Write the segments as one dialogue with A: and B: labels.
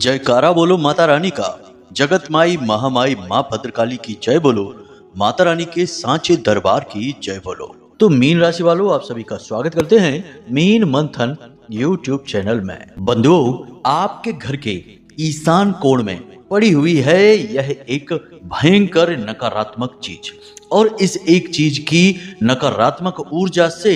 A: जयकारा बोलो माता रानी का। जगत माई महामाई माँ भद्रकाली की जय बोलो। माता रानी के सांचे दरबार की जय बोलो। तो मीन राशि वालों, आप सभी का स्वागत करते हैं मीन मंथन यूट्यूब चैनल में। बंधुओं, आपके घर के ईशान कोण में पड़ी हुई है यह एक भयंकर नकारात्मक चीज, और इस एक चीज की नकारात्मक ऊर्जा से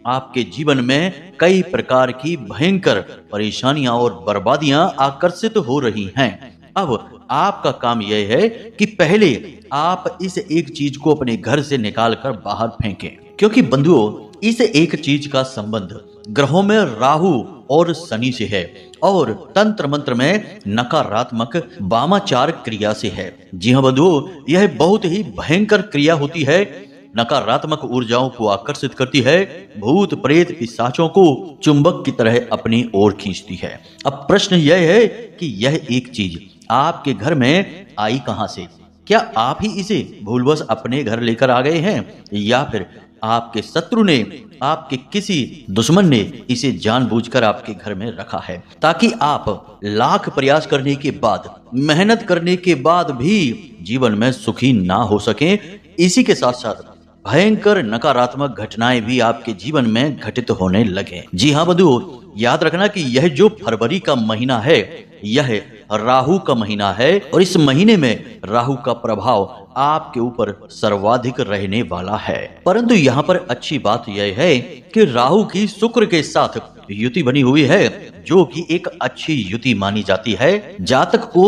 A: आपके जीवन में कई प्रकार की भयंकर परेशानियां और बर्बादियां आकर्षित हो रही हैं। अब आपका काम यह है कि पहले आप इस एक चीज को अपने घर से निकाल कर बाहर फेंकें, क्योंकि बंधुओं, इस एक चीज का संबंध ग्रहों में राहु और शनि से है और तंत्र मंत्र में नकारात्मक वामाचार क्रिया से है। जी हाँ बंधुओं, यह बहुत ही भयंकर क्रिया होती है। नकारात्मक ऊर्जाओं को आकर्षित करती है, भूत प्रेत पिशाचों को चुंबक की तरह अपनी ओर खींचती है। अब प्रश्न यह है कि यह एक चीज आपके घर में आई कहां से? क्या आप ही इसे भूलवश अपने घर लेकर आ गए हैं, या फिर आपके शत्रु ने, आपके किसी दुश्मन ने इसे जानबूझकर आपके घर में रखा है, ताकि आप लाख प्रयास करने के बाद, मेहनत करने के बाद भी जीवन में सुखी ना हो सकें। इसी के साथ साथ भयंकर नकारात्मक घटनाएं भी आपके जीवन में घटित होने लगे। जी हाँ बंधुओं, याद रखना कि यह जो फरवरी का महीना है, यह राहु का महीना है, और इस महीने में राहु का प्रभाव आपके ऊपर सर्वाधिक रहने वाला है। परंतु यहाँ पर अच्छी बात यह है कि राहु की शुक्र के साथ युति बनी हुई है, जो कि एक अच्छी युति मानी जाती है। जातक को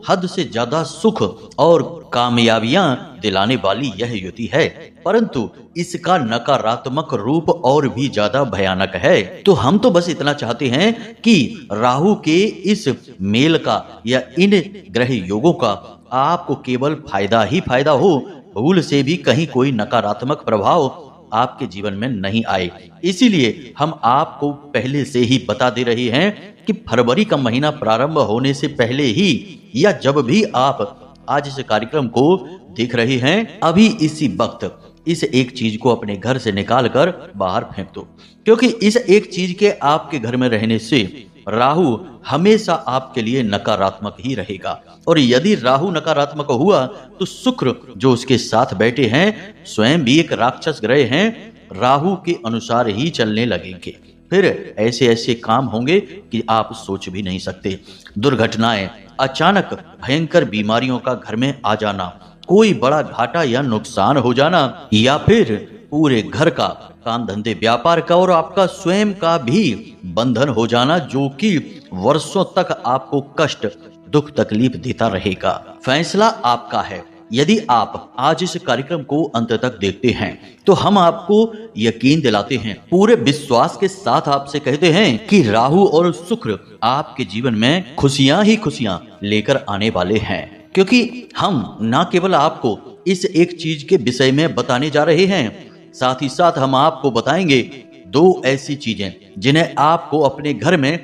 A: हद से ज्यादा सुख और कामयाबियां दिलाने वाली यह युति है, परंतु इसका नकारात्मक रूप और भी ज्यादा भयानक है। तो हम तो बस इतना चाहते हैं कि राहु के इस मेल का या इन ग्रह योगों का आपको केवल फायदा ही फायदा हो, भूल से भी कहीं कोई नकारात्मक प्रभाव आपके जीवन में नहीं आए। इसीलिए हम आपको पहले से ही बता दे रहे हैं कि फरवरी का महीना प्रारंभ होने से पहले ही, या जब भी आप आज इस कार्यक्रम को देख रहे हैं, अभी इसी वक्त इस एक चीज को अपने घर से निकाल कर बाहर फेंक दो, क्योंकि इस एक चीज के आपके घर में रहने से राहु हमेशा आपके लिए नकारात्मक ही रहेगा, और यदि राहु नकारात्मक हुआ तो शुक्र जो उसके साथ बैठे हैं स्वयं भी एक राक्षस ग्रह हैं, राहु के अनुसार ही चलने लगेंगे। फिर ऐसे ऐसे काम होंगे कि आप सोच भी नहीं सकते। दुर्घटनाएं, अचानक भयंकर बीमारियों का घर में आ जाना, कोई बड़ा घाटा या नुकसान हो जाना, या फिर पूरे घर का, काम धंधे व्यापार का और आपका स्वयं का भी बंधन हो जाना, जो कि वर्षों तक आपको कष्ट, दुख, तकलीफ देता रहेगा। फैसला आपका है। यदि आप आज इस कार्यक्रम को अंत तक देखते हैं तो हम आपको यकीन दिलाते हैं, पूरे विश्वास के साथ आपसे कहते हैं कि राहु और शुक्र आपके जीवन में खुशियां ही खुशियां लेकर आने वाले हैं। क्योंकि हम ना केवल आपको इस एक चीज के विषय में बताने जा रहे हैं, साथ ही साथ हम आपको बताएंगे दो ऐसी चीजें जिन्हें आपको अपने घर में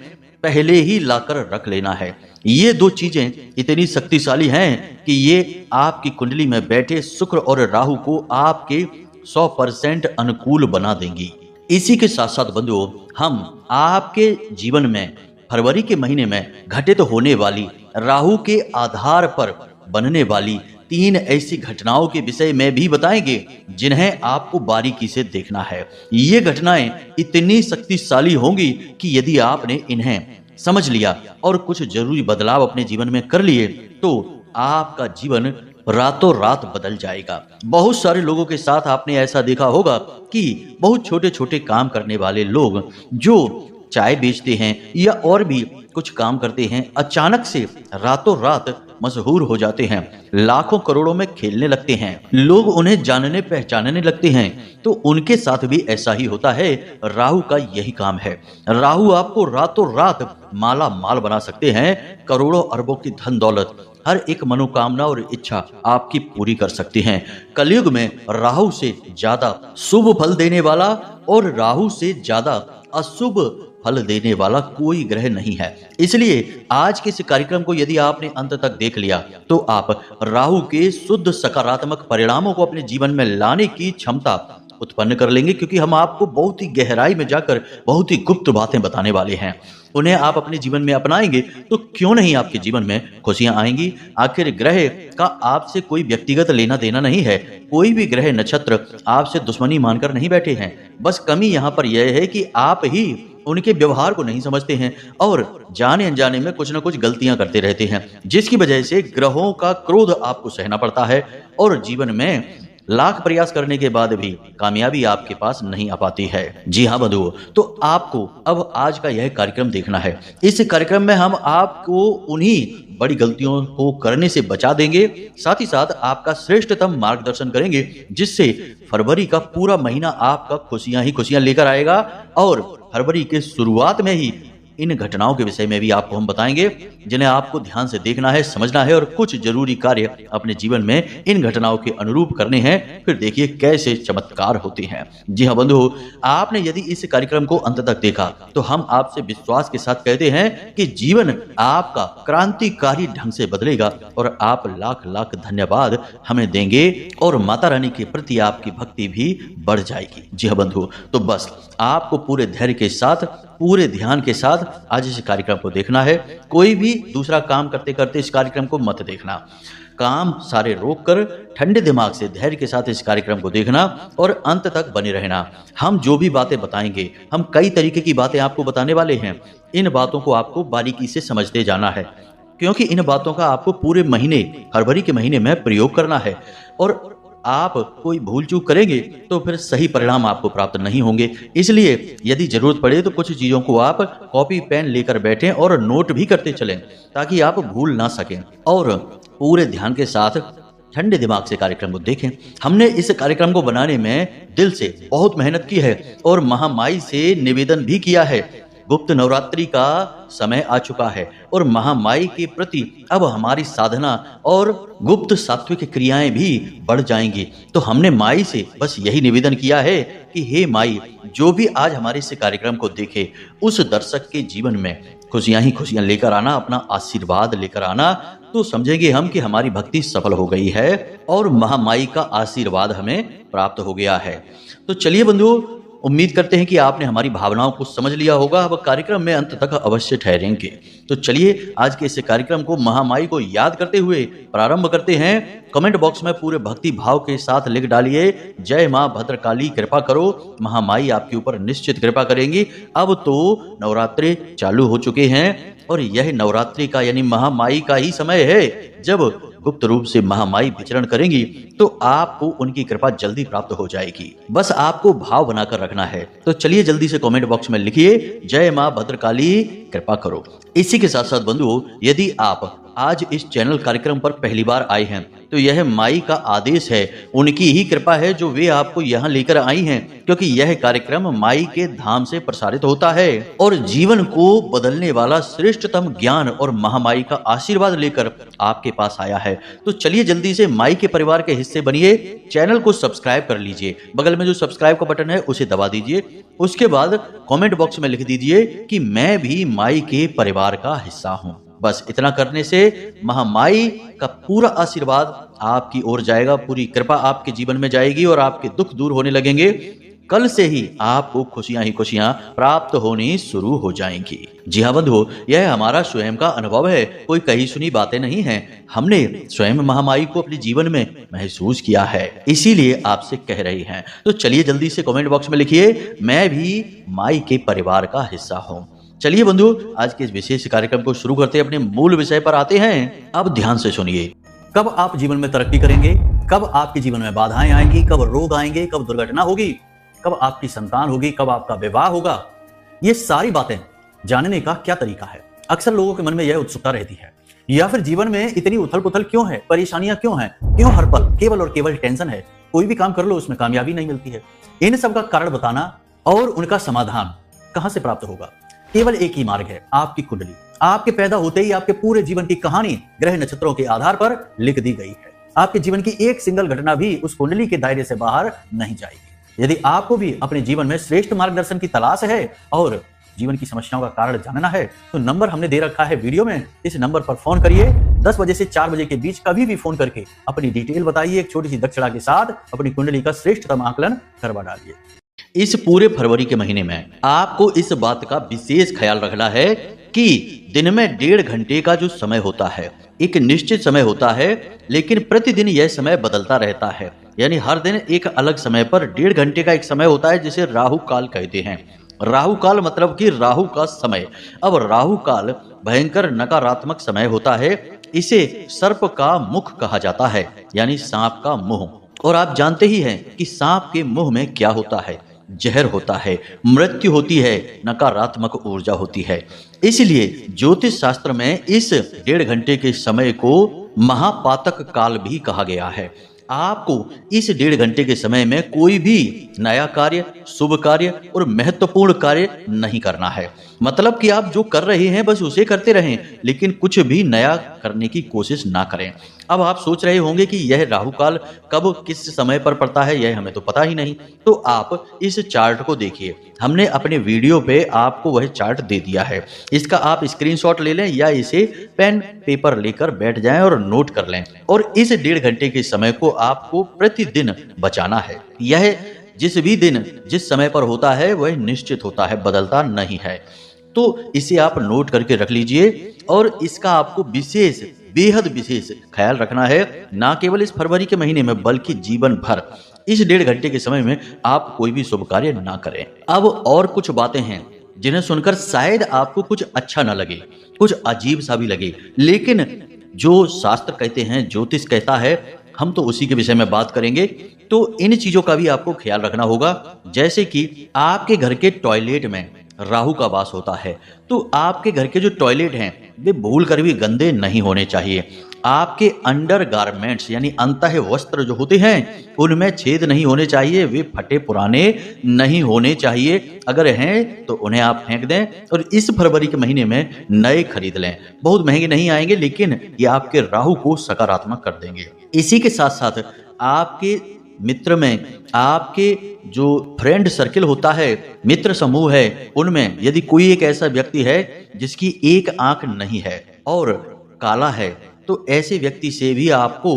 A: पहले ही लाकर रख लेना है। ये दो चीजें इतनी शक्तिशाली हैं कि ये आपकी कुंडली में बैठे शुक्र और राहु को आपके 100% अनुकूल बना देंगी। इसी के साथ साथ बंधुओं, हम आपके जीवन में फरवरी के महीने में घटित होने वाली, राहु के आधार पर बनने वाली 3 ऐसी घटनाओं के विषय में भी बताएंगे जिन्हें आपको बारीकी से देखना है। ये घटनाएं इतनी शक्तिशाली होंगी कि यदि आपने इन्हें समझ लिया और कुछ जरूरी बदलाव अपने जीवन में कर लिए तो आपका जीवन रातों रात बदल जाएगा। बहुत सारे लोगों के साथ आपने ऐसा देखा होगा कि बहुत छोटे छोटे काम करने वाले लोग जो चाय बेचते हैं या और भी कुछ काम करते हैं, अचानक से रातों रात मशहूर हो जाते हैं, लाखों करोड़ों में खेलने लगते हैं, लोग उन्हें जानने पहचानने लगते हैं। तो उनके साथ भी ऐसा ही होता है। राहु का यही काम है। राहु आपको रातों रात माला माल बना सकते हैं, करोड़ों अरबों की धन दौलत, हर एक मनोकामना और इच्छा आपकी पूरी कर सकते हैं। कलयुग में राहु से ज्यादा शुभ फल देने वाला और राहु से ज्यादा अशुभ फल देने वाला कोई ग्रह नहीं है। इसलिए आज के इस कार्यक्रम को यदि आपने अंत तक देख लिया तो आप राहु के शुद्ध सकारात्मक परिणामों को अपने जीवन में लाने की क्षमता उत्पन्न कर लेंगे, क्योंकि हम आपको बहुत ही गहराई में जाकर बहुत ही गुप्त बातें बताने वाले हैं। उन्हें आप अपने जीवन में अपनाएंगे तो क्यों नहीं आपके जीवन में खुशियां आएंगी। आखिर ग्रह का आपसे कोई व्यक्तिगत लेना देना नहीं है। कोई भी ग्रह नक्षत्र आपसे दुश्मनी मानकर नहीं बैठे हैं। बस कमी यहाँ पर यह है कि आप ही उनके व्यवहार को नहीं समझते हैं और जाने अनजाने में कुछ न कुछ गलतियां करते रहते हैं, जिसकी वजह से ग्रहों का क्रोध आपको सहना पड़ता है और जीवन में लाख प्रयास करने के बाद भी कामयाबी आपके पास नहीं आ पाती है। जी हाँ बंधुओं, तो आपको अब आज का यह कार्यक्रम देखना है। इस कार्यक्रम में हम आपको उन्हीं बड़ी गलतियों को करने से बचा देंगे, साथ ही साथ आपका श्रेष्ठतम मार्गदर्शन करेंगे, जिससे फरवरी का पूरा महीना आपका खुशियां ही खुशियां लेकर आएगा। और फरवरी के शुरुआत में ही इन घटनाओं के विषय में भी आपको हम बताएंगे, जिन्हें आपको ध्यान से देखना है, समझना है और कुछ जरूरी कार्य अपने जीवन में इन घटनाओं के अनुरूप करने हैं। फिर देखिए कैसे चमत्कार होते हैं। जी हाँ बंधु, आपने यदि इस कार्यक्रम को अंत तक देखा तो हम आपसे विश्वास के साथ कहते हैं कि जीवन आपका क्रांतिकारी ढंग से बदलेगा और आप लाख लाख धन्यवाद हमें देंगे और माता रानी के प्रति आपकी भक्ति भी बढ़ जाएगी। जी हाँ बंधु, तो बस आपको पूरे धैर्य के साथ, पूरे ध्यान के साथ आज इस कार्यक्रम को देखना है। कोई भी दूसरा काम करते करते इस कार्यक्रम को मत देखना। काम सारे रोक कर ठंडे दिमाग से धैर्य के साथ इस कार्यक्रम को देखना और अंत तक बने रहना। हम जो भी बातें बताएंगे, हम कई तरीके की बातें आपको बताने वाले हैं। इन बातों को आपको बारीकी से समझते जाना है, क्योंकि इन बातों का आपको पूरे महीने, फरवरी के महीने में प्रयोग करना है। और आप कोई भूल चूक करेंगे तो फिर सही परिणाम आपको प्राप्त नहीं होंगे। इसलिए यदि जरूरत पड़े तो कुछ चीजों को आप कॉपी पेन लेकर बैठें और नोट भी करते चलें, ताकि आप भूल ना सकें और पूरे ध्यान के साथ ठंडे दिमाग से कार्यक्रम को देखें। हमने इस कार्यक्रम को बनाने में दिल से बहुत मेहनत की है और महामाई से निवेदन भी किया है। गुप्त नवरात्रि का समय आ चुका है और महामाई के प्रति अब हमारी साधना और गुप्त सात्विक क्रियाएं भी बढ़ जाएंगी। तो हमने माई से बस यही निवेदन किया है कि हे माई, जो भी आज हमारे इस कार्यक्रम को देखे उस दर्शक के जीवन में खुशियां ही खुशियां लेकर आना, अपना आशीर्वाद लेकर आना। तो समझेंगे हम कि हमारी भक्ति सफल हो गई है और महामाई का आशीर्वाद हमें प्राप्त हो गया है। तो चलिए बंधुओं, उम्मीद करते हैं कि आपने हमारी भावनाओं को समझ लिया होगा। अब कार्यक्रम में अंत तक अवश्य ठहरेंगे। तो चलिए आज के इस कार्यक्रम को महामाई को याद करते हुए प्रारंभ करते हैं। कमेंट बॉक्स में पूरे भक्ति भाव के साथ लिख डालिए, जय मां भद्रकाली कृपा करो। महामाई आपके ऊपर निश्चित कृपा करेंगी। अब तो नवरात्रि चालू हो चुके हैं और यह नवरात्रि का यानी महामाई का ही समय है, जब गुप्त रूप से महामाई विचरण करेंगी तो आपको उनकी कृपा जल्दी प्राप्त हो जाएगी। बस आपको भाव बनाकर रखना है। तो चलिए जल्दी से कमेंट बॉक्स में लिखिए, जय मां भद्रकाली कृपा करो। इसी के साथ साथ बंधुओं, यदि आप आज इस चैनल कार्यक्रम पर पहली बार आए हैं तो यह माई का आदेश है, उनकी ही कृपा है जो वे आपको यहाँ लेकर आई हैं, क्योंकि यह कार्यक्रम माई के धाम से प्रसारित होता है और जीवन को बदलने वाला श्रेष्ठतम ज्ञान और महामाई का आशीर्वाद लेकर आपके पास आया है। तो चलिए जल्दी से माई के परिवार के हिस्से बनिए। चैनल को सब्सक्राइब कर लीजिए, बगल में जो सब्सक्राइब का बटन है उसे दबा दीजिए। उसके बाद कमेंट बॉक्स में लिख दीजिए कि मैं भी माई के परिवार का हिस्सा हूँ। बस इतना करने से महामाई का पूरा आशीर्वाद आपकी ओर जाएगा, पूरी कृपा आपके जीवन में जाएगी और आपके दुख दूर होने लगेंगे। कल से ही आपको खुशियां ही खुशियां प्राप्त होनी शुरू हो जाएंगी। जी हाँ बंधुओं, यह हमारा स्वयं का अनुभव है, कोई कही सुनी बातें नहीं है। हमने स्वयं महामाई को अपने जीवन में महसूस किया है, इसीलिए आपसे कह रहे हैं। तो चलिए जल्दी से कमेंट बॉक्स में लिखिए, मैं भी माई के परिवार का हिस्सा हूँ। चलिए बंधु, आज के इस विशेष कार्यक्रम को शुरू करते अपने मूल विषय पर आते हैं। अब ध्यान से सुनिए। कब आप जीवन में तरक्की करेंगे, कब आपके जीवन में बाधाएं आएंगी, कब रोग आएंगे, कब दुर्घटना होगी, कब आपकी संतान होगी, कब आपका विवाह होगा, ये सारी बातें जानने का क्या तरीका है? अक्सर लोगों के मन में यह उत्सुकता रहती है। या फिर जीवन में इतनी उथल पुथल क्यों है, परेशानियां क्यों हैं, क्यों हर पल केवल और केवल टेंशन है, कोई भी काम कर लो उसमें कामयाबी नहीं मिलती है। इन सब का कारण बताना और उनका समाधान कहां से प्राप्त होगा? केवल एक ही मार्ग है, आपकी कुंडली। आपके पैदा होते ही आपके पूरे जीवन की कहानी ग्रह नक्षत्रों के आधार पर लिख दी गई है। आपके जीवन की एक सिंगल घटना भी उस कुंडली के दायरे से बाहर नहीं जाएगी। यदि आपको भी अपने जीवन में श्रेष्ठ मार्गदर्शन की तलाश है और जीवन की समस्याओं का कारण जानना है, तो नंबर हमने दे रखा है वीडियो में। इस नंबर पर फोन करिए। 10 बजे से 4 बजे के बीच कभी भी फोन करके अपनी डिटेल बताइए। एक छोटी सी दक्षिणा के साथ अपनी कुंडली का श्रेष्ठतम आकलन करवा डालिए। इस पूरे फरवरी के महीने में आपको इस बात का विशेष ख्याल रखना है कि दिन में 1.5 घंटे का जो समय होता है, एक निश्चित समय होता है, लेकिन प्रतिदिन यह समय बदलता रहता है। यानी हर दिन एक अलग समय पर 1.5 घंटे का एक समय होता है जिसे राहु काल कहते हैं। राहु काल मतलब कि राहु का समय। अब राहु काल भयंकर नकारात्मक समय होता है। इसे सर्प का मुख कहा जाता है, यानी सांप का मुंह। और आप जानते ही हैं कि सांप के मुंह में क्या होता है, जहर होता है, मृत्यु होती है, नकारात्मक ऊर्जा होती है। इसलिए ज्योतिष शास्त्र में इस 1.5 घंटे के समय को महापातक काल भी कहा गया है। आपको इस 1.5 घंटे के समय में कोई भी नया कार्य, शुभ कार्य और महत्वपूर्ण कार्य नहीं करना है। मतलब कि आप जो कर रहे हैं बस उसे करते रहें, लेकिन कुछ भी नया करने की कोशिश ना करें। अब आप सोच रहे होंगे कि यह राहु काल कब किस समय पर पड़ता है, यह हमें तो पता ही नहीं। तो आप इस चार्ट को देखिए, हमने अपने वीडियो पे आपको वह चार्ट दे दिया है। इसका आप स्क्रीनशॉट ले लें या इसे पेन पेपर लेकर बैठ जाएं और नोट कर लें। और इस 1.5 घंटे के समय को आपको प्रतिदिन बचाना है। यह जिस भी दिन जिस समय पर होता है वह निश्चित होता है, बदलता नहीं है। तो इसे आप नोट करके रख लीजिए और इसका आपको विशेष, बेहद विशेष ख्याल रखना है, ना केवल इस फरवरी के महीने में बल्कि जीवन भर। इस 1.5 घंटे के समय में आप कोई भी शुभ कार्य ना करें। अब और कुछ बातें हैं जिन्हें सुनकर शायद आपको कुछ अच्छा ना लगे, कुछ अजीब सा भी लगे, लेकिन जो शास्त्र कहते हैं, ज्योतिष कहता है, हम तो उसी के विषय में बात करेंगे। तो इन चीजों का भी आपको ख्याल रखना होगा। जैसे कि आपके घर के टॉयलेट में राहु का वास होता है, तो आपके घर के जो टॉयलेट हैं वे भूल कर भी गंदे नहीं होने चाहिए। आपके अंडर गारमेंट्स यानी अंतः वस्त्र जो होते हैं उनमें छेद नहीं होने चाहिए, वे फटे पुराने नहीं होने चाहिए। अगर हैं तो उन्हें आप फेंक दें और इस फरवरी के महीने में नए खरीद लें। बहुत महंगे नहीं आएंगे, लेकिन ये आपके राहु को सकारात्मक कर देंगे। इसी के साथ साथ आपके मित्र में, आपके जो फ्रेंड सर्किल होता है, मित्र समूह है, उनमें यदि कोई एक ऐसा व्यक्ति है जिसकी एक आंख नहीं है और काला है, तो ऐसे व्यक्ति से भी आपको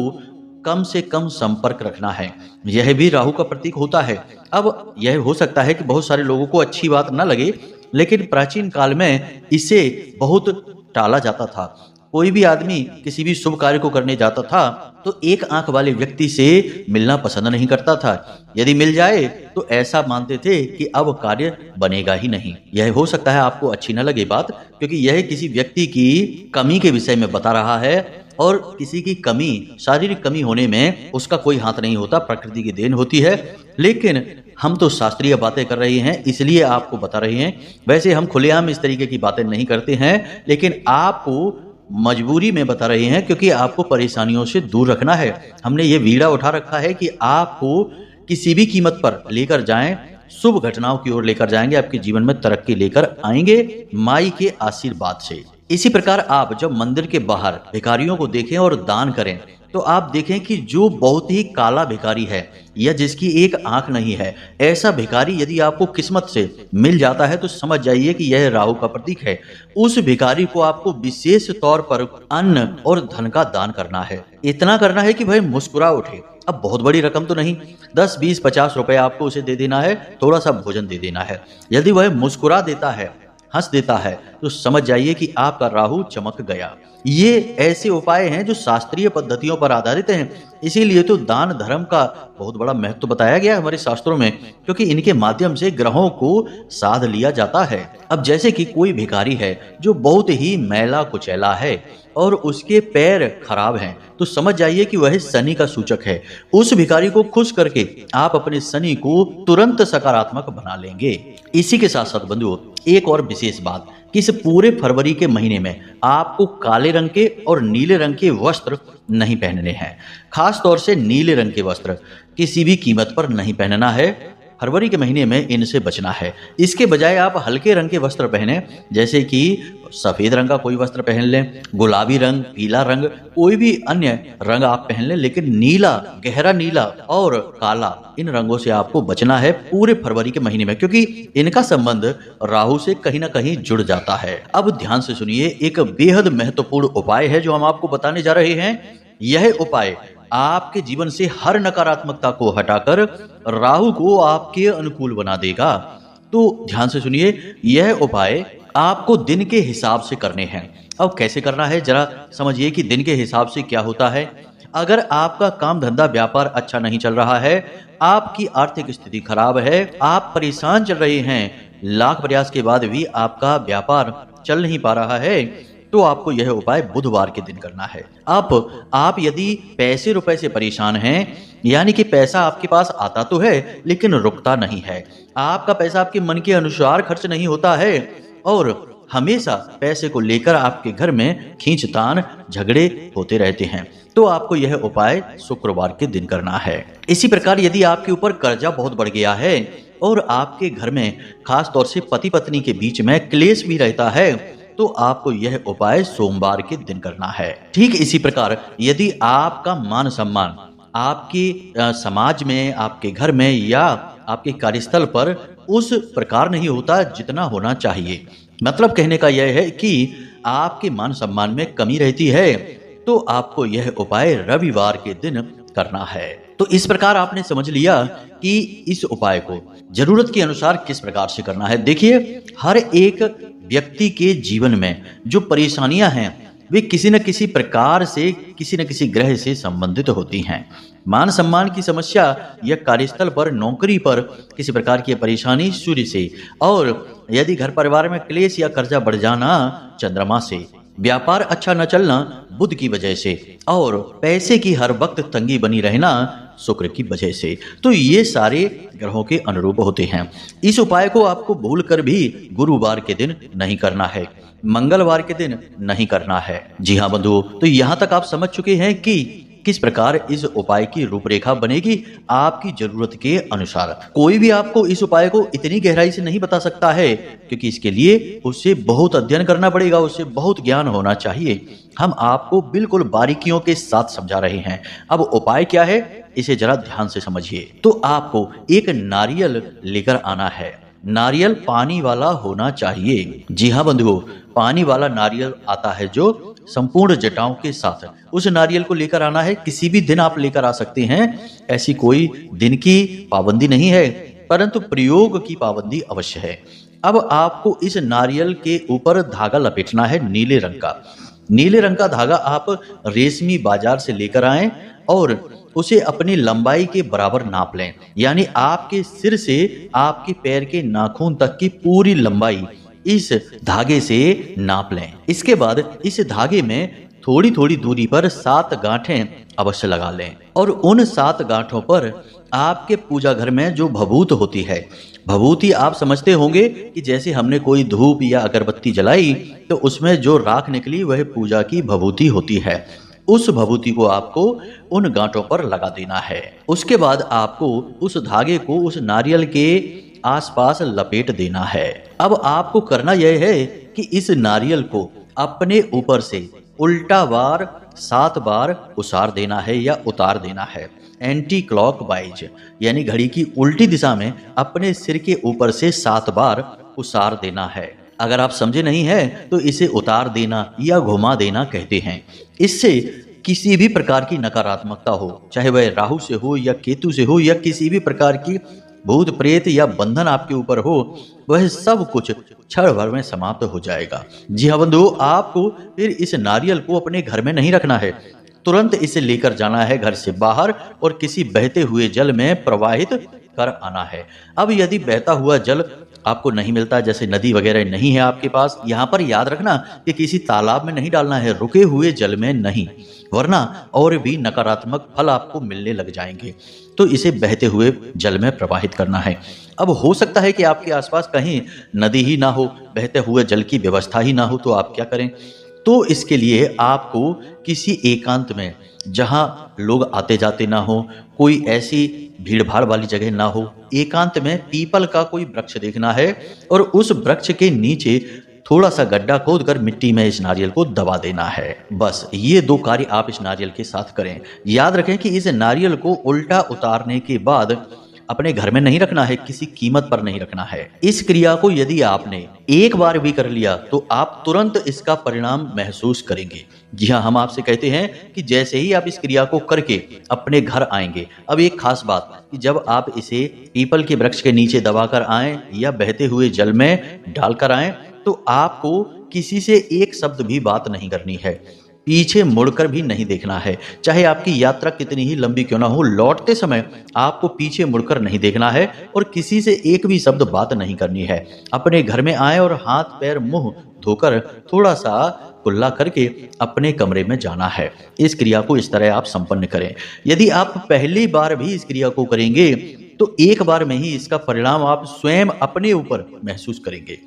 A: कम से कम संपर्क रखना है। यह भी राहु का प्रतीक होता है। अब यह हो सकता है कि बहुत सारे लोगों को अच्छी बात न लगे, लेकिन प्राचीन काल में इसे बहुत टाला जाता था। कोई भी आदमी किसी भी शुभ कार्य को करने जाता था तो एक आंख वाले व्यक्ति से मिलना पसंद नहीं करता था। यदि मिल जाए तो ऐसा मानते थे कि अब कार्य बनेगा ही नहीं। यह हो सकता है आपको अच्छी न लगे बात, क्योंकि यह किसी व्यक्ति की कमी के विषय में बता रहा है, और किसी की कमी, शारीरिक कमी होने में उसका कोई हाथ नहीं होता, प्रकृति की देन होती है। लेकिन हम तो शास्त्रीय बातें कर रहे हैं, इसलिए आपको बता रहे हैं। वैसे हम खुलेआम इस तरीके की बातें नहीं करते हैं, लेकिन आपको मजबूरी में बता रहे हैं क्योंकि आपको परेशानियों से दूर रखना है। हमने ये वीड़ा उठा रखा है कि आपको किसी भी कीमत पर लेकर जाएं, शुभ घटनाओं की ओर लेकर जाएंगे, आपके जीवन में तरक्की लेकर आएंगे माई के आशीर्वाद से। इसी प्रकार आप जब मंदिर के बाहर भिखारियों को देखें और दान करें तो आप देखें कि जो बहुत ही काला भिखारी है या जिसकी एक आंख नहीं है, ऐसा भिखारी यदि आपको किस्मत से मिल जाता है तो समझ जाइए कि यह राहु का प्रतीक है। उस भिखारी को आपको विशेष तौर पर अन्न और धन का दान करना है। इतना करना है कि भाई मुस्कुरा उठे। अब बहुत बड़ी रकम तो नहीं, 10, 20, 50 रुपए आपको उसे दे देना है, थोड़ा सा भोजन दे देना है। यदि वह मुस्कुरा देता है, हंस देता है, तो समझ जाइए कि आपका राहु चमक गया। ये ऐसे उपाय हैं जो शास्त्रीय पद्धतियों पर आधारित हैं। इसीलिए तो दान धर्म का बहुत बड़ा महत्व बताया गया हमारे शास्त्रों में, क्योंकि इनके माध्यम से ग्रहों को साध लिया जाता है। अब जैसे कि कोई भिखारी है जो बहुत ही मैला कुचैला है और उसके पैर खराब हैं, तो समझ जाइए कि वह शनि का सूचक है। उस भिखारी को खुश करके आप अपने शनि को तुरंत सकारात्मक बना लेंगे। इसी के साथ साथ बंधुओं, एक और विशेष बात कि इस पूरे फरवरी के महीने में आपको काले रंग के और नीले रंग के वस्त्र नहीं पहनने हैं। खास तौर से नीले रंग के वस्त्र किसी भी कीमत पर नहीं पहनना है। फरवरी के महीने में इनसे बचना है। इसके बजाय आप हल्के रंग के वस्त्र पहने, जैसे कि सफेद रंग का कोई वस्त्र पहन लें, गुलाबी रंग, पीला रंग, कोई भी अन्य रंग आप पहन लें, लेकिन नीला, गहरा नीला और काला, इन रंगों से आपको बचना है पूरे फरवरी के महीने में, क्योंकि इनका संबंध राहु से कहीं ना कहीं जुड़ जाता है। अब ध्यान से सुनिए, एक बेहद महत्वपूर्ण उपाय है जो हम आपको बताने जा रहे हैं। यह उपाय आपके जीवन से हर नकारात्मकता को हटाकर राहु को आपके अनुकूल बना देगा। तो ध्यान से सुनिए, यह उपाय आपको दिन के हिसाब से करने हैं। अब कैसे करना है जरा समझिए कि दिन के हिसाब से क्या होता है। अगर आपका काम धंधा व्यापार अच्छा नहीं चल रहा है, आपकी आर्थिक स्थिति खराब है, आप परेशान चल रहे हैं, लाख प्रयास के बाद भी आपका व्यापार चल नहीं पा रहा है, तो आपको यह उपाय बुधवार के दिन करना है। आप यदि पैसे रुपए से परेशान हैं, यानी कि पैसा आपके पास आता तो है लेकिन रुकता नहीं है, आपका पैसा आपके मन के अनुसार खर्च नहीं होता है और हमेशा पैसे को लेकर आपके घर में खींचतान झगड़े होते रहते हैं, तो आपको यह उपाय शुक्रवार के दिन करना है। इसी प्रकार यदि आपके ऊपर कर्जा बहुत बढ़ गया है और आपके घर में खास तौर से पति पत्नी के बीच में क्लेश भी रहता है, तो आपको यह उपाय सोमवार के दिन करना है। ठीक इसी प्रकार यदि आपका मान सम्मान आपके समाज में, आपके घर में या आपके कार्यस्थल पर उस प्रकार नहीं होता जितना होना चाहिए, मतलब कहने का यह है कि आपके मान सम्मान में कमी रहती है, तो आपको यह उपाय रविवार के दिन करना है। तो इस प्रकार आपने समझ लिया कि इस उपाय को जरूरत के अनुसार किस प्रकार से करना है। देखिए, हर एक व्यक्ति के जीवन में जो परेशानियां हैं वे किसी न किसी प्रकार से, किसी न किसी ग्रह से संबंधित होती हैं। मान सम्मान की समस्या या कार्यस्थल पर, नौकरी पर किसी प्रकार की परेशानी सूर्य से, और यदि घर परिवार में क्लेश या कर्जा बढ़ जाना चंद्रमा से, व्यापार अच्छा न चलना बुध की वजह से, और पैसे की हर वक्त तंगी बनी रहना शुक्र की वजह से, तो ये सारे ग्रहों के अनुरूप होते हैं। इस उपाय को आपको भूलकर भी गुरुवार के दिन नहीं करना है, मंगलवार के दिन नहीं करना है। जी हाँ बंधुओं, तो यहाँ तक आप समझ चुके हैं कि किस प्रकार इस उपाय की रूपरेखा बनेगी आपकी जरूरत के अनुसार। कोई भी आपको इस उपाय को इतनी गहराई से नहीं बता सकता है, क्योंकि इसके लिए उससे बहुत अध्ययन करना पड़ेगा, उससे बहुत ज्ञान होना चाहिए। हम आपको बिल्कुल बारीकियों के साथ समझा रहे हैं। अब उपाय क्या है इसे जरा ध्यान से समझिए। तो आपको एक नारियल लेकर आना है। नारियल पानी वाला होना चाहिए। जी हाँ बंधुओं, पानी वाला नारियल आता है जो संपूर्ण जटाओं के साथ, उस नारियल को लेकर आना है। किसी भी दिन आप लेकर आ सकते हैं, ऐसी कोई दिन की पाबंदी नहीं है, परंतु प्रयोग की पाबंदी अवश्य है। अब आपको इस नारियल के ऊपर धागा लपेटना है नीले रंग का। नीले रंग का धागा आप रेशमी बाजार से लेकर आएं और उसे अपनी लंबाई के बराबर नाप लें, यानी आपके सिर से आपके पैर के नाखून तक की पूरी लंबाई इस धागे से नाप लें। इसके बाद इस धागे में थोड़ी थोड़ी दूरी पर 7 गांठें अवश्य लगा लें, और उन 7 गांठों पर आपके पूजा घर में जो भभूत होती है, भभूति आप समझते होंगे कि जैसे हमने कोई धूप या अगरबत्ती जलाई तो उसमें जो राख निकली वह पूजा की भभूति होती है। उस भभूति को आपको उन गांठों पर लगा देना है। उसके बाद आपको उस धागे को उस नारियल के आसपास लपेट देना है। अब आपको करना यह है कि इस नारियल को अपने ऊपर से उल्टा वार 7 बार उसार देना है या उतार देना है, एंटी क्लॉकवाइज, यानी घड़ी की उल्टी दिशा में अपने सिर के ऊपर से 7 बार उसार देना है। अगर आप समझे नहीं है तो इसे उतार देना या घुमा देना कहते हैं। इससे किसी भी प्रकार की नकारात्मकता हो, चाहे वह राहु से हो या केतु से हो या किसी भी प्रकार की भूत प्रेत या बंधन आपके ऊपर हो, वह सब कुछ क्षण भर में समाप्त हो जाएगा। जी हाँ बंधु, आपको फिर इस नारियल को अपने घर में नहीं रखना है, तुरंत इसे लेकर जाना है घर से बाहर और किसी बहते हुए जल में प्रवाहित कर आना है। अब यदि बहता हुआ जल आपको नहीं मिलता, जैसे नदी वगैरह नहीं है आपके पास, यहाँ पर याद रखना कि किसी तालाब में नहीं डालना है, रुके हुए जल में नहीं, वरना और भी नकारात्मक फल आपको मिलने लग जाएंगे। तो इसे बहते हुए जल में प्रवाहित करना है। अब हो सकता है कि आपके आसपास कहीं नदी ही ना हो, बहते हुए जल की व्यवस्था ही ना हो, तो आप क्या करें? तो इसके लिए आपको किसी एकांत में, जहां लोग आते जाते ना हो, कोई ऐसी भीड़ भाड़ वाली जगह ना हो, एकांत में पीपल का कोई वृक्ष देखना है और उस वृक्ष के नीचे थोड़ा सा गड्ढा खोदकर मिट्टी में इस नारियल को दबा देना है। बस ये 2 कार्य आप इस नारियल के साथ करें। याद रखें कि इस नारियल को उल्टा उतारने के बाद अपने घर में नहीं रखना है, किसी कीमत पर नहीं रखना है। इस क्रिया को यदि आपने एक बार भी कर लिया तो आप तुरंत इसका परिणाम महसूस करेंगे। जी हाँ, हम आपसे कहते हैं कि जैसे ही आप इस क्रिया को करके अपने घर आएंगे, अब एक खास बात कि जब आप इसे पीपल के वृक्ष के नीचे दबाकर आएं या बहते हुए जल में डालकर आएं, तो आपको किसी से एक शब्द भी बात नहीं करनी है। पीछे मुड़कर भी नहीं देखना है। चाहे आपकी यात्रा कितनी ही लंबी क्यों ना हो, लौटते समय आपको पीछे मुड़कर नहीं देखना है और किसी से एक भी शब्द बात नहीं करनी है। अपने घर में आए और हाथ पैर मुंह धोकर थोड़ा सा कुल्ला करके अपने कमरे में जाना है। इस क्रिया को इस तरह आप संपन्न करें। यदि आप पहली बार भी इस क्रिया को करेंगे तो एक बार में ही इसका परिणाम आप स्वयं अपने ऊपर महसूस करेंगे।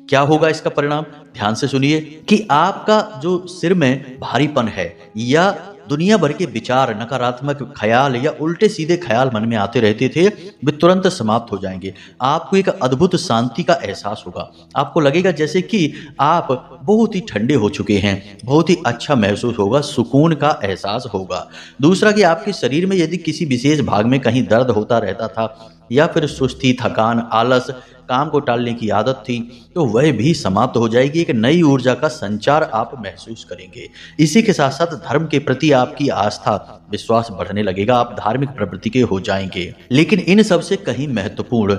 A: क्या होगा इसका परिणाम? ध्यान से सुनिए कि आपका जो सिर में भारीपन है या दुनिया भर के विचार, नकारात्मक ख्याल या उल्टे सीधे ख्याल मन में आते रहते थे, वे तुरंत समाप्त हो जाएंगे। आपको एक अद्भुत शांति का एहसास होगा। आपको लगेगा जैसे कि आप बहुत ही ठंडे हो चुके हैं। बहुत ही अच्छा महसूस होगा, सुकून का एहसास होगा। दूसरा कि आपके शरीर में यदि किसी विशेष भाग में कहीं दर्द होता रहता था या फिर सुस्ती, थकान, आलस, काम को टालने की आदत थी, तो वह भी समाप्त हो जाएगी। एक नई ऊर्जा का संचार आप महसूस करेंगे। इसी के साथ साथ धर्म के प्रति आपकी आस्था, विश्वास बढ़ने लगेगा। आप धार्मिक प्रवृत्ति के हो जाएंगे। लेकिन इन सबसे कहीं महत्वपूर्ण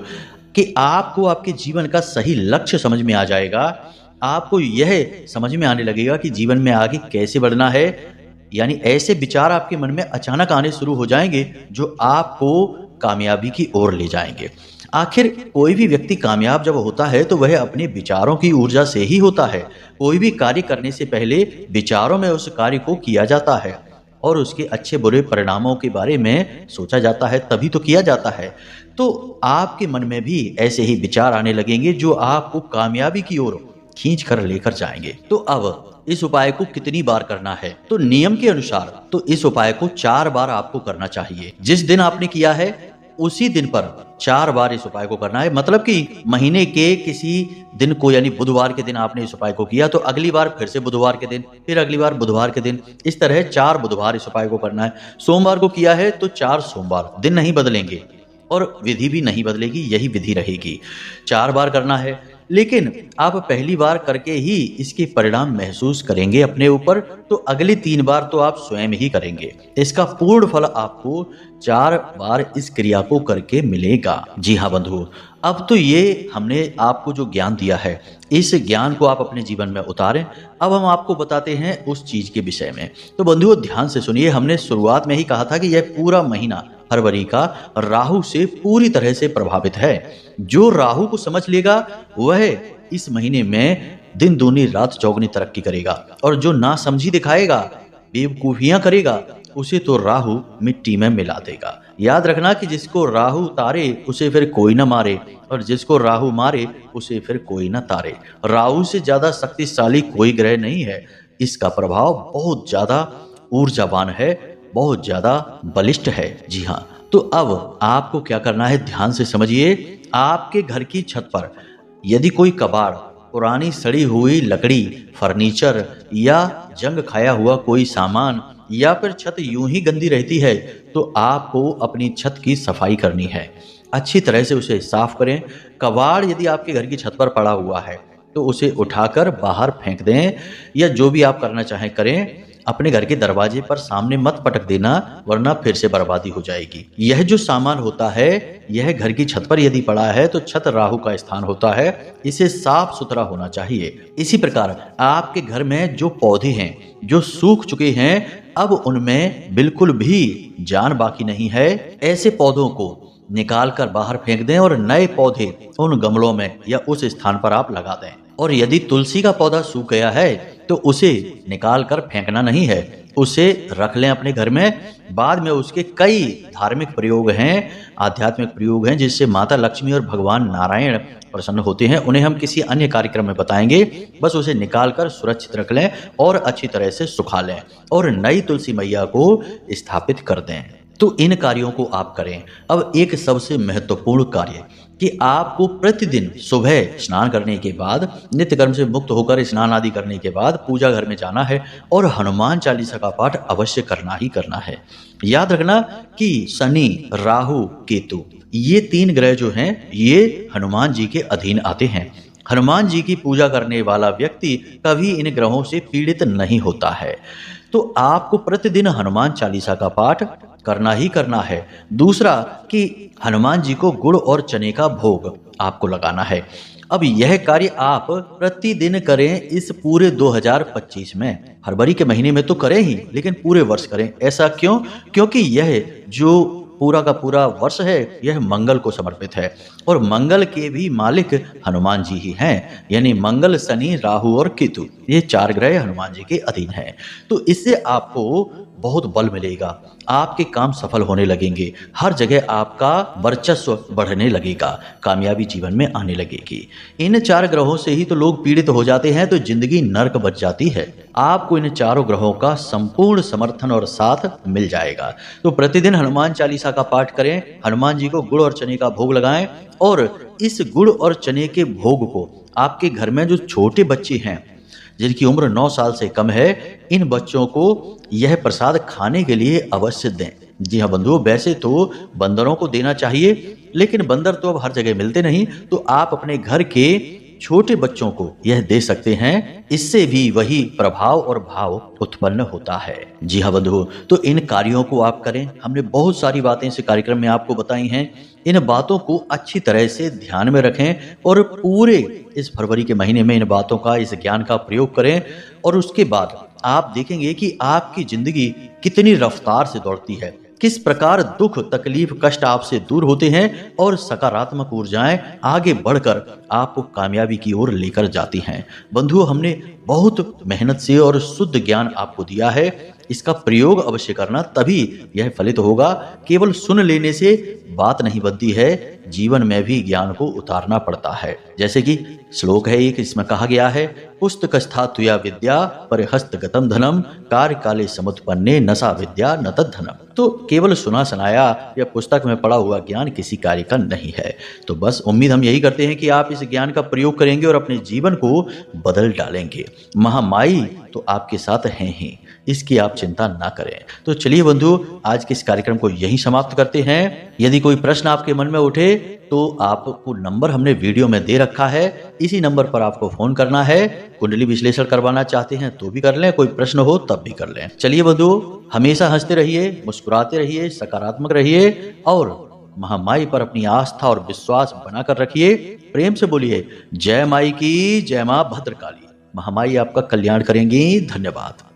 A: कि आपको आपके जीवन का सही लक्ष्य समझ में आ जाएगा। आपको यह समझ में आने लगेगा कि जीवन में आगे कैसे बढ़ना है। यानी ऐसे विचार आपके मन में अचानक आने शुरू हो जाएंगे जो आपको कामयाबी की ओर ले जाएंगे। आखिर कोई भी व्यक्ति कामयाब जब होता है तो वह अपने विचारों की ऊर्जा से ही होता है। कोई भी कार्य करने से पहले विचारों में उस कार्य को किया जाता है और उसके अच्छे बुरे परिणामों के बारे में सोचा जाता है, तभी तो किया जाता है। तो आपके मन में भी ऐसे ही विचार आने लगेंगे जो आपको कामयाबी की ओर खींच कर लेकर जाएंगे। तो अब इस उपाय को कितनी बार करना है? तो नियम के अनुसार तो इस उपाय को 4 बार आपको करना चाहिए। जिस दिन आपने किया है उसी दिन पर 4 बार इस उपाय को करना है। मतलब कि महीने के किसी दिन को, यानी बुधवार के दिन आपने इस उपाय को किया तो अगली बार फिर से बुधवार के दिन, फिर अगली बार बुधवार के दिन, इस तरह 4 बुधवार इस उपाय को करना है। सोमवार को किया है तो 4 सोमवार। दिन नहीं बदलेंगे और विधि भी नहीं बदलेगी, यही विधि रहेगी। 4 बार करना है। लेकिन आप पहली बार करके ही इसके परिणाम महसूस करेंगे अपने ऊपर, तो अगली 3 बार तो आप स्वयं ही करेंगे। इसका पूर्ण फल आपको 4 बार इस क्रिया को करके मिलेगा। जी हाँ बंधुओं, अब तो ये हमने आपको जो ज्ञान दिया है, इस ज्ञान को आप अपने जीवन में उतारें। अब हम आपको बताते हैं उस चीज के विषय में। तो बंधुओं ध्यान से सुनिए। हमने शुरुआत में ही कहा था कि यह पूरा महीना फरवरी का राहु से पूरी तरह से प्रभावित है। जो राहु को समझ लेगा वह इस महीने में दिन दूनी रात चौगनी तरक्की करेगा, और जो ना समझी दिखाएगा, बेवकूफियां करेगा, उसे तो राहु मिट्टी में मिला देगा। याद रखना कि जिसको राहु तारे उसे फिर कोई ना मारे, और जिसको राहु मारे उसे फिर कोई ना तारे। राहु से ज्यादा शक्तिशाली कोई ग्रह नहीं है। इसका प्रभाव बहुत ज्यादा ऊर्जावान है, बहुत ज्यादा बलिष्ठ है। जी हाँ, तो अब आपको क्या करना है ध्यान से समझिए। आपके घर की छत पर यदि कोई कबाड़, पुरानी सड़ी हुई लकड़ी, फर्नीचर या जंग खाया हुआ कोई सामान, या फिर छत यूं ही गंदी रहती है, तो आपको अपनी छत की सफाई करनी है। अच्छी तरह से उसे साफ करें। कबाड़ यदि आपके घर की छत पर पड़ा हुआ है तो उसे उठाकर बाहर फेंक दें, या जो भी आप करना चाहें करें। अपने घर के दरवाजे पर सामने मत पटक देना, वरना फिर से बर्बादी हो जाएगी। यह जो सामान होता है, यह घर की छत पर यदि पड़ा है तो छत राहु का स्थान होता है। इसे साफ सुथरा होना चाहिए। इसी प्रकार आपके घर में जो पौधे हैं जो सूख चुके हैं, अब उनमें बिल्कुल भी जान बाकी नहीं है। ऐसे पौधों को निकाल कर बाहर फेंक दें और नए पौधे उन गमलों में या उस स्थान पर आप लगा दें। और यदि तुलसी का पौधा सूख गया है तो उसे निकाल कर फेंकना नहीं है, उसे रख लें अपने घर में। बाद में उसके कई धार्मिक प्रयोग हैं, आध्यात्मिक प्रयोग हैं, जिससे माता लक्ष्मी और भगवान नारायण प्रसन्न होते हैं। उन्हें हम किसी अन्य कार्यक्रम में बताएंगे। बस उसे निकाल कर सुरक्षित रख लें और अच्छी तरह से सुखा लें और नई तुलसी मैया को स्थापित कर दें। तो इन कार्यों को आप करें। अब एक सबसे महत्वपूर्ण कार्य कि आपको प्रतिदिन सुबह स्नान करने के बाद, नित्य कर्म से मुक्त होकर स्नान आदि करने के बाद पूजा घर में जाना है और हनुमान चालीसा का पाठ अवश्य करना ही करना है। याद रखना कि शनि, राहु, केतु, ये 3 ग्रह जो हैं ये हनुमान जी के अधीन आते हैं। हनुमान जी की पूजा करने वाला व्यक्ति कभी इन ग्रहों से पीड़ित नहीं होता है। तो आपको प्रतिदिन हनुमान चालीसा का पाठ करना ही करना है। दूसरा कि हनुमान जी को गुड़ और चने का भोग आपको लगाना है। अब यह कार्य आप प्रतिदिन करें इस पूरे 2025 में। फरवरी के महीने में तो करें ही, लेकिन पूरे वर्ष करें। ऐसा क्यों? क्योंकि यह जो पूरा का पूरा वर्ष है यह मंगल को समर्पित है, और मंगल के भी मालिक हनुमान जी ही हैं। यानी मंगल, शनि, राहु और केतु, ये 4 ग्रह हनुमान जी के अधीन हैं। तो इससे आपको बहुत बल मिलेगा, आपके काम सफल होने लगेंगे, हर जगह आपका वर्चस्व बढ़ने लगेगा, कामयाबी जीवन में आने लगेगी। इन 4 ग्रहों से ही तो लोग पीड़ित हो जाते हैं, तो जिंदगी नर्क बच जाती है। आपको इन 4 ग्रहों का संपूर्ण समर्थन और साथ मिल जाएगा। तो प्रतिदिन हनुमान चालीसा का पाठ करें, हनुमान जी को गुड़ और चने का भोग लगाएं, और इस गुड़ और चने के भोग को आपके घर में जो छोटे बच्चे हैं जिनकी उम्र 9 साल से कम है, इन बच्चों को यह प्रसाद खाने के लिए अवश्य दें। जी हाँ बंधुओं, वैसे तो बंदरों को देना चाहिए, लेकिन बंदर तो अब हर जगह मिलते नहीं, तो आप अपने घर के छोटे बच्चों को यह दे सकते हैं। इससे भी वही प्रभाव और भाव उत्पन्न होता है। जी हाँ बंधुओं, तो इन कार्यों को आप करें। हमने बहुत सारी बातें इस कार्यक्रम में आपको बताई हैं। इन बातों को अच्छी तरह से ध्यान में रखें, और पूरे इस फरवरी के महीने में इन बातों का, इस ज्ञान का प्रयोग करें, और उसके बाद आप देखेंगे कि आपकी जिंदगी कितनी रफ्तार से दौड़ती है, किस प्रकार दुख, तकलीफ, कष्ट आपसे दूर होते हैं, और सकारात्मक ऊर्जाएं आगे बढ़कर आपको कामयाबी की ओर लेकर जाती हैं। बंधुओं, हमने बहुत मेहनत से और शुद्ध ज्ञान आपको दिया है। इसका प्रयोग अवश्य करना, तभी यह फलित होगा। केवल सुन लेने से बात नहीं बनती है, जीवन में भी ज्ञान को उतारना पड़ता है। जैसे कि श्लोक है एक, इसमें कहा गया है, पुस्तकस्थात्वया विद्या परिहस्तगतम धनम कार्य काले समुत्पन्ने नसा विद्या न तद्धनम। तो केवल सुना सुनाया या पुस्तक में पढ़ा हुआ ज्ञान किसी कार्य का नहीं है। तो बस उम्मीद हम यही करते हैं कि आप इस ज्ञान का प्रयोग करेंगे और अपने जीवन को बदल डालेंगे। महामाई तो आपके साथ हैं ही, इसकी आप चिंता ना करें। तो चलिए बंधु, आज के इस कार्यक्रम को यहीं समाप्त करते हैं। यदि कोई प्रश्न आपके मन में उठे तो आपको नंबर हमने वीडियो में दे रखा है, इसी नंबर पर आपको फोन करना है। कुंडली विश्लेषण करवाना चाहते हैं तो भी कर लें, कोई प्रश्न हो तब भी कर लें। चलिए बंधु, हमेशा हंसते रहिए, मुस्कुराते रहिए, सकारात्मक रहिए, और महामाई पर अपनी आस्था और विश्वास बनाकर रखिए। प्रेम से बोलिए, जय माई की जय, मां भद्रकाली। महामाई आपका कल्याण करेंगी। धन्यवाद।